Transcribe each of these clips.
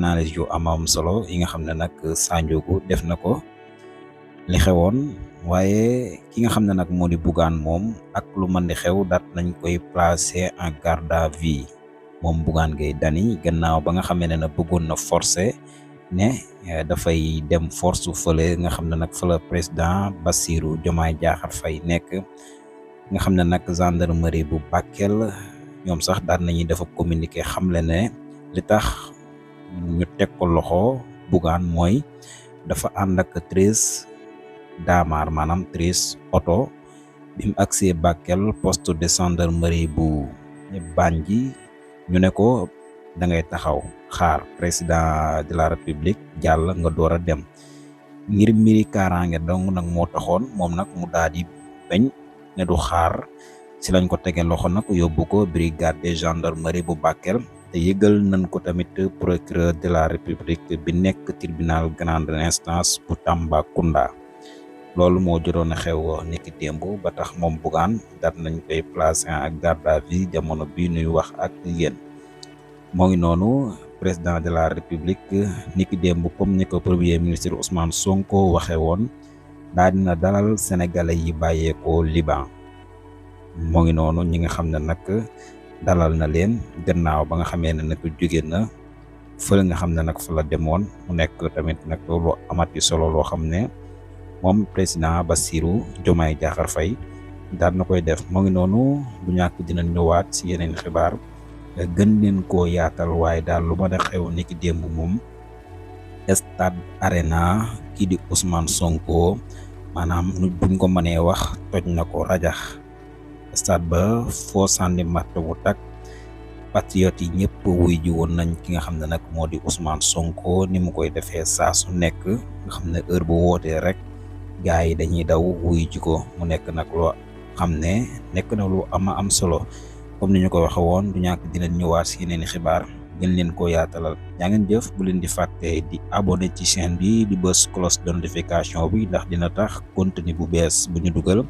analyse yu am solo yi nga xam ne nag Sandiogou def na ko li xewoon waaye ki nga xam ne nag moo di Bougane moom ak lu mën di xew daat nañ koy placer en garde à vue moom Bougane Gueye Dany gannaaw ba nga xam ne bëggoon na forcer ne dafay dem force fële nga xam ne nag fële président Bassirou Diomaye Diakhar Faye nekk nga xam ne nag gendarmerie bu Bakel ñoom sax daan nañuy dafa communiqué xamle ne li tax ñu teg ko loxo Bougane mooy dafa ànd ak 13 daamar maanaam 13 oto bi mu agsee Bakel poste de gendarmerie bu Bandji ñu ne ko da ngay taxaw xaar président de la république jàll nga door a dem ngir mbiri kaaraange dong nag moo taxoon moom nag mu daal di bañ ne du xaar si lañ ko tege loxo nag yóbbu ko brigade de gendarmerie bu Bakel te yëgal nañ ko tamit procureur de la république bi nekk tribunal grande instance bu Tambacounda loolu moo jotoon a xew niki démb ba tax moom Bougane daat nañ koy placer ak garde à vue jamono bi nuy wax ak yéen moo ngi noonu président de la république niki démb comme ni ko premier ministre Ousmane Sonko waxee woon daa dina dalal sénégalais yi bàyyeekoo Liban moo ngi noonu ñi nga xam ne nag dalal na leen gannaaw ba nga xamee ne nag jóge na fële nga xam ne nag fa la demoon mu nekk tamit nag lu amati solo loo xam ne moom président Bassirou Diomaye Diakhar Faye daal na koy def moo ngi noonu bu ñàkk dina ñëwaat si yeneen xibaar gën leen koo yaatal waaye daal lu mën a xew niki démb moom stade Arena kii di Ousmane Sonko maanaam buñ ko mënee wax toj na ko rajax stade ba foo sànni matt bu tak patriote yi ñëpp wuy ji woon nañ ki nga xam ne nag moo di Ousmane Sonko ni mu koy defee saa su nekk nga xam ne heure bu wootee rek gars yi dañuy daw wuy ji ko mu nekk nag loo xam ne nekk na lu am solo comme ni ñu ko waxe woon du ñàkk dinañ ñëwaat si yeneen xibaar gën leen koo yaatalal yaa ngeen jëf bu leen di fàtte di abonné ci chaîne bi di bës cloche de notification bi ndax dina tax contenu bu bees bu ñu dugal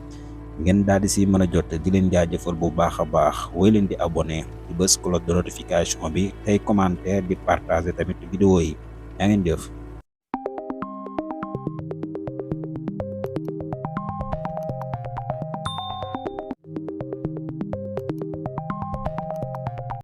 ngeen daal di si mën a jot di leen jaajëfal bu baax a baax woy leen di abonné di bës cloche de notification bi tey commentaire di partager tamit vidéo yi yaa ngeen jëf